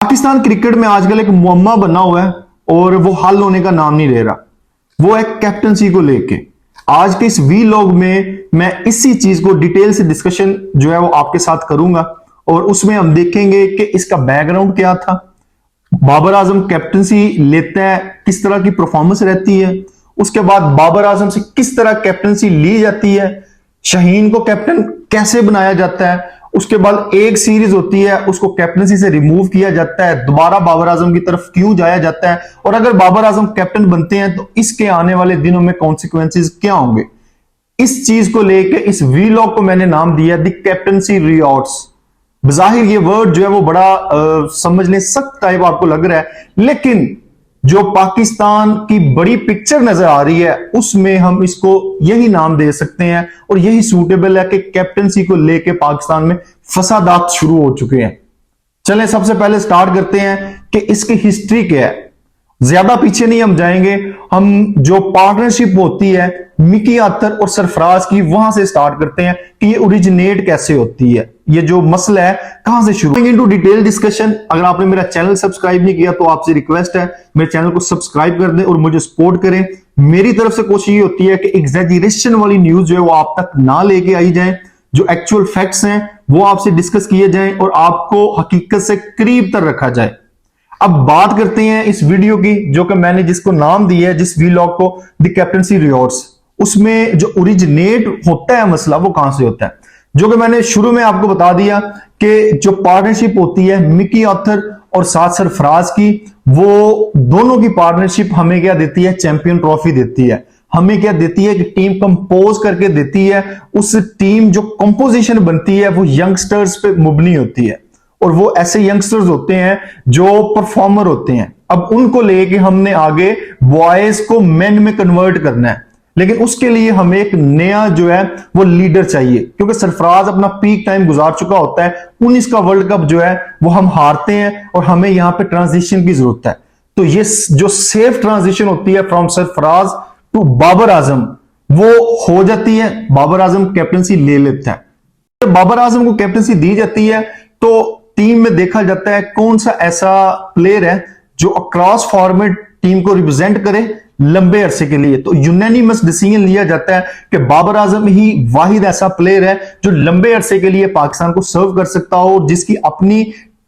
Pakistan cricket में आजकल एक मुअम्मा बना हुआ है और वो हल होने का नाम नहीं ले रहा। वो है कैप्टनसी को लेके। आज के इस वीलॉग में मैं इसी चीज को डिटेल से डिस्कशन जो है वो आपके साथ करूंगा और उसमें हम देखेंगे कि इसका बैकग्राउंड क्या था, बाबर आजम कैप्टनसी लेता है किस तरह की परफॉर्मेंस रहती है, उसके बाद बाबर आजम से किस तरह कैप्टनसी ली जाती है, शाहीन को कैप्टन कैसे बनाया जाता है, उसके बाद एक सीरीज होती है उसको कैप्टनसी से रिमूव किया जाता है, दोबारा बाबर आजम की तरफ क्यों जाया जाता है और अगर बाबर आजम कैप्टन बनते हैं तो इसके आने वाले दिनों में कॉन्सिक्वेंसेस क्या होंगे। इस चीज को लेकर इस वीलॉग को मैंने नाम दिया द कैप्टनसी रियॉर्ड्स। बजाहिर ये वर्ड जो है वो बड़ा समझने सख्त टाइप आपको लग रहा है, लेकिन जो पाकिस्तान की बड़ी पिक्चर नजर आ रही है उसमें हम इसको यही नाम दे सकते हैं और यही सूटेबल है कि कैप्टनसी को लेके पाकिस्तान में फसादात शुरू हो चुके हैं। चलें सबसे पहले स्टार्ट करते हैं कि इसकी हिस्ट्री क्या है। ज्यादा पीछे नहीं हम जाएंगे, हम जो पार्टनरशिप होती है मिकी अख्तर और सरफराज की वहां से स्टार्ट करते हैं कि ये ओरिजिनेट कैसे होती है, ये जो मसला है कहां से शुरू। Into detail discussion. अगर आपने मेरा चैनल सब्सक्राइब नहीं किया तो आपसे रिक्वेस्ट है मेरे चैनल को सब्सक्राइब कर दें और मुझे सपोर्ट करें। मेरी तरफ से कोशिश ये होती है कि एग्जैजरेशन वाली न्यूज जो है वो आप तक ना लेके आई जाए, जो एक्चुअल फैक्ट्स हैं वो आपसे डिस्कस किए जाएं और आपको हकीकत से करीब तक रखा जाए। अब बात करते हैं इस वीडियो की जो कि मैंने जिसको नाम दिया है, जिस वीलॉग को द कैप्टनसी रियॉर्ड्स। उसमें जो ओरिजिनेट होता है मसला वो कहां से होता है, जो कि मैंने शुरू में आपको बता दिया कि जो पार्टनरशिप होती है मिकी अख्तर और साथ सरफराज की, वो दोनों की पार्टनरशिप हमें क्या देती है, चैंपियन ट्रॉफी देती है। हमें क्या देती है कि टीम कंपोज करके देती है। उस टीम जो कंपोजिशन बनती है वो यंगस्टर्स पे मुबनी होती है और वो ऐसे यंगस्टर्स होते हैं जो परफॉर्मर होते हैं। अब उनको लेके हमने आगे बॉयज को मेन में कन्वर्ट करना है, लेकिन उसके लिए हमें एक नया जो है वो लीडर चाहिए, क्योंकि सरफराज अपना पीक टाइम गुजार चुका होता है। 19 का वर्ल्ड कप जो है वो हम हारते हैं और हमें यहां पे ट्रांजिशन की जरूरत है। तो ये जो सेफ ट्रांजिशन होती है फ्रॉम सरफराज टू बाबर आजम वो हो जाती है। बाबर आजम कैप्टनसी ले लेता है। जब बाबर आजम को कैप्टनसी दी जाती है तो टीम में देखा जाता है कौन सा ऐसा प्लेयर है जो अक्रॉस फॉर्मेट टीम को रिप्रेजेंट करे लंबे अरसे के लिए। तो यूनानिमस डिसीजन लिया जाता है कि बाबर आजम ही वाहिद ऐसा प्लेयर है जो लंबे अरसे के लिए पाकिस्तान को सर्व कर सकता हो, जिसकी अपनी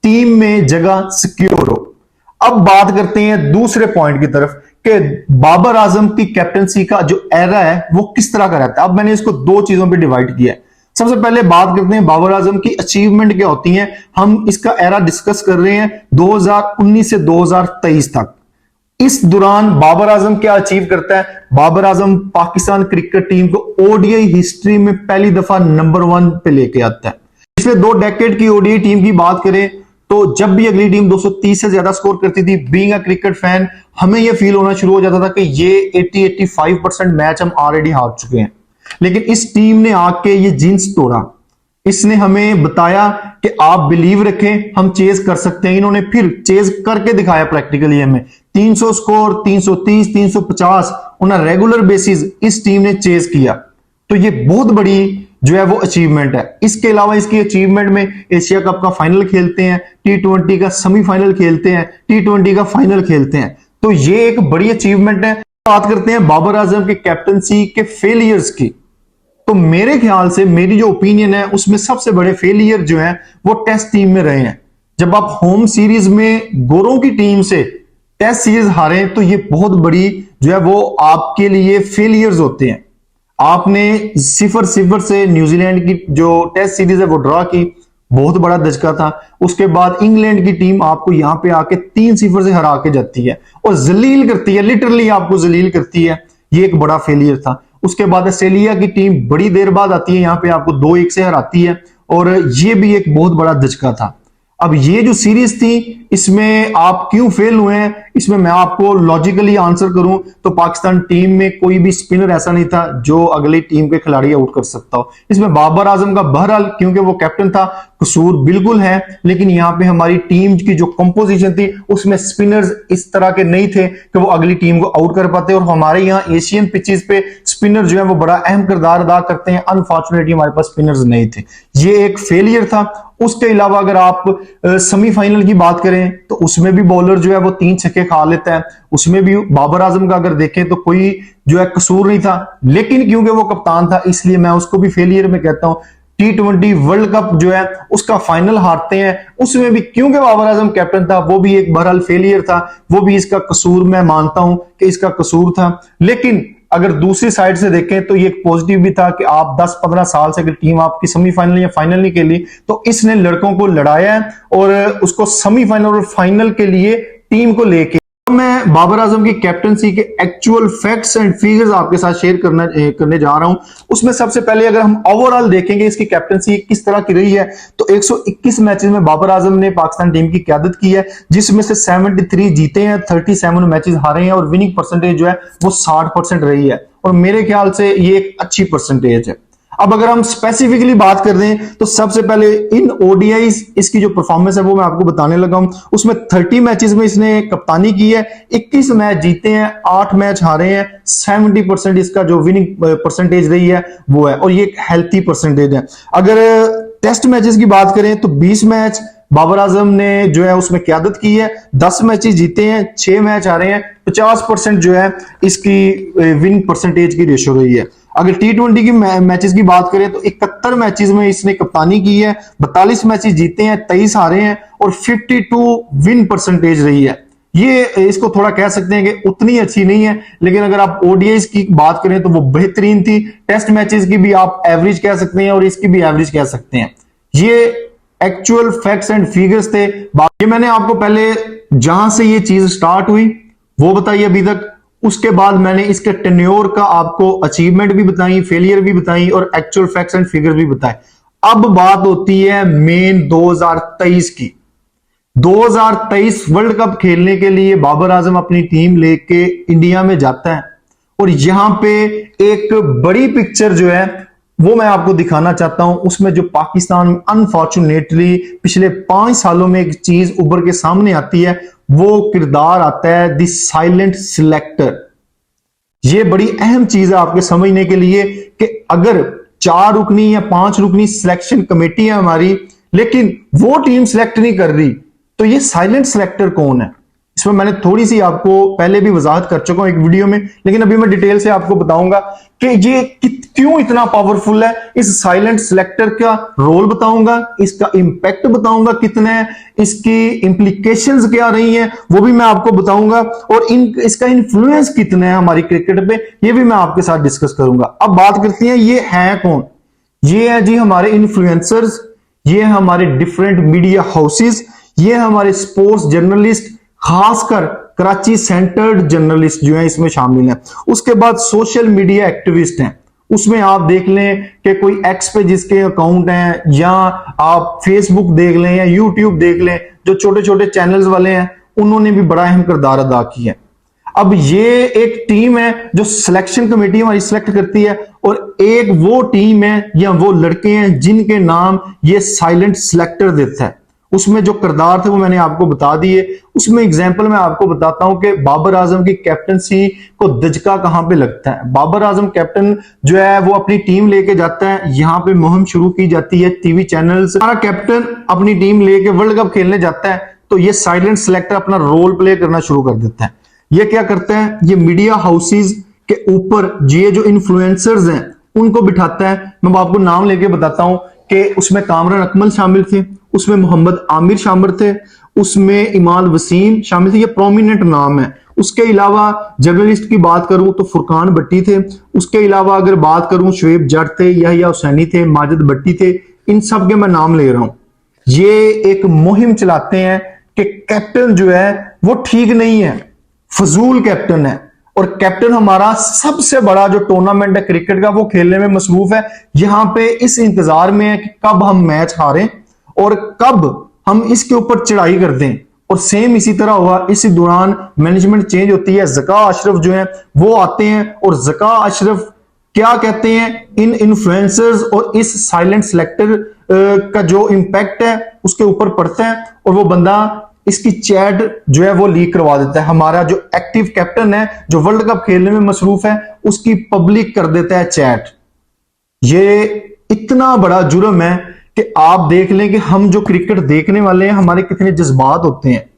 टीम में जगह सिक्योर हो। अब बात करते हैं दूसरे पॉइंट की तरफ कि बाबर आजम की कैप्टनसी का जो एरा है वो किस तरह का रहता है। अब मैंने इसको दो चीजों पर डिवाइड किया है। सबसे पहले बात करते हैं बाबर आजम की अचीवमेंट क्या होती हैं। हम इसका एरा डिस्कस कर रहे हैं 2019 से 2023 तक। इस दौरान बाबर आजम क्या अचीव करता है। बाबर आजम पाकिस्तान क्रिकेट टीम को ओडीआई हिस्ट्री में पहली दफा नंबर 1 पे लेके आता है। पिछले 2 डेकेड की ओडीआई टीम की बात करें तो जब भी अगली टीम 230 से ज्यादा स्कोर करती थी, बीइंग अ क्रिकेट फैन हमें यह फील होना शुरू हो जाता था कि ये 80-85% मैच हम ऑलरेडी हार चुके हैं। लेकिन इस टीम ने आके ये जिन्स तोड़ा। इसने हमें बताया कि आप बिलीव रखें, हम चेज कर सकते हैं। इन्होंने फिर चेज करके दिखाया प्रैक्टिकली। हमें 300 score, 330, 350 on a regular basis इस टीम ने चेज किया। तो ये बहुत बड़ी जो है वो अचीवमेंट है। इसके अलावा इसकी अचीवमेंट में एशिया कप का फाइनल खेलते हैं, T20 का सेमीफाइनल खेलते हैं, T20 का फाइनल खेलते हैं। तो ये एक बड़ी अचीवमेंट है। बात करते हैं बाबर आजम के कैप्टनसी के फेलियर्स की। तो मेरे ख्याल से मेरी जो ओपिनियन है उसमें सबसे बड़े फेलियर जो है वो टेस्ट टीम में रहे हैं। जब आप होम सीरीज में गोरों की टीम से टेस्ट सीरीज हारे तो ये बहुत बड़ी जो है वो आपके लिए फेलियर्स होते हैं। आपने 0-0 से न्यूजीलैंड की जो टेस्ट सीरीज है वो ड्रॉ की, बहुत बड़ा धचका था। उसके बाद इंग्लैंड की टीम आपको यहां पे आके 3-0 से हरा के जाती है और जलील करती है, लिटरली आपको जलील करती है। ये एक बड़ा फेलियर था। उसके बाद ऑस्ट्रेलिया की टीम बड़ी देर बाद आती है, यहां पे आपको 2-1 से हराती है और ये भी एक बहुत बड़ा धचका था। अब ये जो सीरीज थी इसमें आप क्यों फेल हुए हैं, इसमें मैं आपको लॉजिकली आंसर करूं तो पाकिस्तान टीम में कोई भी स्पिनर ऐसा नहीं था जो अगली टीम के खिलाड़ी आउट कर सकता हो। इसमें बाबर आजम का बहरहाल क्योंकि वो कैप्टन था कसूर बिल्कुल है, लेकिन यहां पे हमारी टीम की जो कंपोजिशन थी उसमें स्पिनर्स इस तरह के नहीं थे कि वो अगली टीम को आउट कर पाते। और हमारे यहाँ एशियन पिचेस पे स्पिनर जो है वो बड़ा अहम किरदार अदा करते हैं। अनफॉर्चुनेटली हमारे पास स्पिनर्स नहीं थे। ये एक फेलियर था। उसके अलावा अगर आप सेमीफाइनल की बात करें तो उसमें भी बॉलर जो है वो 3 छक्के खा लेता है, उसमें भी बाबर आजम का अगर देखें तो कोई जो है कसूर नहीं था, लेकिन क्योंकि वो कप्तान था इसलिए मैं उसको भी फेलियर में कहता हूं। T20 वर्ल्ड कप जो है उसका फाइनल हारते हैं, उसमें भी क्योंकि बाबर आजम कैप्टन था वो भी एक बहरहाल फेलियर था, वो भी इसका कसूर मैं मानता हूं कि इसका कसूर था। लेकिन अगर दूसरी साइड से देखें तो ये एक पॉजिटिव भी था कि आप 10-15 साल से अगर टीम आपकी सेमीफाइनल या फाइनल नहीं खेली तो इसने लड़कों को लड़ाया है और उसको सेमीफाइनल और फाइनल के लिए टीम को लेके। मैं बाबर आजम की कैप्टनसी के एक्चुअल फैक्ट्स एंड फिगर्स आपके साथ शेयर करने जा रहा हूं। उसमें सबसे पहले अगर हम ओवरऑल देखेंगे इसकी कैप्टनसी किस तरह की रही है तो 121 मैचेस में बाबर आजम ने पाकिस्तान टीम की क़यादत की है, जिसमें से 73 जीते हैं, 37 मैचेस हारे हैं और विनिंग परसेंटेज जो है वो 60% रही है और मेरे ख्याल से ये एक अच्छी परसेंटेज है। अब अगर हम स्पेसिफिकली बात कर दें तो सबसे पहले इन ओडीआईज इसकी जो परफॉर्मेंस है वो मैं आपको बताने लगा हूं। उसमें 30 मैचेस में इसने कप्तानी की है, 21 मैच जीते हैं, 8 मैच हारे हैं, 70% इसका जो विनिंग परसेंटेज रही है वो है और ये एक हेल्थी परसेंटेज है। अगर टेस्ट मैचेस की बात करें तो 20 मैच बाबर आजम ने जो है उसमें क़यादत की है, 10 मैचेस जीते हैं, 6 मैच हारे हैं, 50% जो है इसकी विनिंग परसेंटेज की रेशो रही है। अगर T20 की मैचेस की बात करें तो 71 मैचेस में इसने कप्तानी की है, 42 मैचेस जीते हैं, 23 हारे हैं और 52 विन परसेंटेज रही है। ये इसको थोड़ा कह सकते हैं कि उतनी अच्छी नहीं है, लेकिन अगर आप ओडीआईज की बात करें तो वो बेहतरीन थी। टेस्ट मैचेस की भी आप एवरेज कह सकते हैं और इसकी भी एवरेज कह सकते हैं। ये एक्चुअल फैक्ट्स एंड फिगर्स थे। ये मैंने आपको पहले जहां से ये चीज स्टार्ट हुई वो बताई अभी तक, उसके बाद मैंने इसके टेन्योर का आपको अचीवमेंट भी बताई, फेलियर भी बताई और एक्चुअल फैक्ट्स एंड फिगर्स भी बताए। अब बात होती है मेन 2023 की। 2023 वर्ल्ड कप खेलने के लिए बाबर आजम अपनी टीम लेके इंडिया में जाता है और यहां पे एक बड़ी पिक्चर जो है वो मैं आपको दिखाना चाहता हूं। उसमें जो पाकिस्तान में अनफॉर्चुनेटली पिछले 5 सालों में एक चीज उभर के सामने आती है, वो किरदार आता है द साइलेंट सिलेक्टर। ये बड़ी अहम चीज है आपके समझने के लिए कि अगर 4 रुकनी या 5 रुकनी सिलेक्शन कमेटी है हमारी, लेकिन वो टीम सिलेक्ट नहीं कर रही, तो ये साइलेंट सिलेक्टर कौन है? इसमें मैंने थोड़ी सी आपको पहले भी वजाहत कर चुका हूं एक वीडियो में, लेकिन अभी मैं डिटेल से आपको बताऊंगा कि ये क्यों इतना पावरफुल है। इस साइलेंट सिलेक्टर का रोल बताऊंगा, इसका इंपैक्ट बताऊंगा कितना है, इसकी इंप्लीकेशंस क्या रही हैं वो भी मैं आपको बताऊंगा और इसका इन्फ्लुएंस कितना है हमारी क्रिकेट पे, ये भी मैं आपके साथ डिस्कस करूंगा। अब बात करते हैं ये है कौन। ये है जी हमारे इन्फ्लुएंसर्स, ये हमारे डिफरेंट मीडिया हाउसेस, ये हमारे स्पोर्ट्स जर्नलिस्ट, खासकर कराची सेंटर्ड जर्नलिस्ट जो है इसमें शामिल हैं। उसके बाद सोशल मीडिया एक्टिविस्ट हैं, उसमें आप देख लें कि कोई एक्स पे जिसके अकाउंट हैं, या आप फेसबुक देख लें या यूट्यूब देख लें, जो छोटे छोटे चैनल्स वाले हैं उन्होंने भी बड़ा अहम किरदार अदा किया है। अब ये एक टीम है जो सिलेक्शन कमेटी हमारी सिलेक्ट करती है और एक वो टीम है या वो लड़के हैं जिनके नाम ये साइलेंट सिलेक्टर देता है। उसमें जो किरदार थे वो मैंने आपको बता दिए। उसमें एग्जांपल मैं आपको बताता हूं कि बाबर आजम की कैप्टनसी को दजका कहां पे लगता है। बाबर आजम कैप्टन जो है वो अपनी टीम लेके जाता है, यहां पे मुहिम शुरू की जाती है टीवी चैनल्स। हमारा कैप्टन अपनी टीम लेके वर्ल्ड कप खेलने जाता है तो ये साइलेंट सिलेक्टर अपना रोल प्ले करना शुरू कर देता है। ये क्या करता है, ये मीडिया हाउसेस के ऊपर ये जो इन्फ्लुएंसर्स हैं उनको बिठाता है। मैं आपको नाम लेके बताता हूं कि उसमें कामरान अकमल शामिल थे, उसमें मोहम्मद आमिर शामिल थे, उसमें इमाल वसीम शामिल थे। ये प्रोमिनेंट नाम है। उसके अलावा जर्नलिस्ट की बात करूं तो फुरकान भट्टी थे। उसके अलावा अगर बात करूं शुएब जट थे, यहया हुसैनी थे, माजिद भट्टी थे। इन सब के मैं नाम ले रहा हूं। ये एक मुहिम चलाते हैं कि कैप्टन जो है वो ठीक नहीं है, फजूल कैप्टन है और कैप्टन हमारा सबसे बड़ा जो टूर्नामेंट है क्रिकेट का वो खेलने में मसरूफ है। यहां पे इस इंतजार में है कि कब हम मैच हारें और कब हम इसके ऊपर चढ़ाई कर दें। और सेम इसी तरह हुआ, इसी दौरान मैनेजमेंट चेंज होती है, ज़का अशरफ जो है वो आते हैं और ज़का अशरफ क्या कहते हैं, इन इन्फ्लुएंसर्स और इस साइलेंट सिलेक्टर का जो इंपैक्ट है उसके ऊपर पड़ता है और वो बंदा इसकी चैट जो है वो लीक करवा देता है। हमारा जो एक्टिव कैप्टन है जो वर्ल्ड कप खेलने में मसरूफ है उसकी पब्लिक कर देता है चैट। ये इतना बड़ा जुर्म है कि आप देख लें कि हम जो क्रिकेट देखने वाले हैं हमारे कितने जज्बात होते हैं।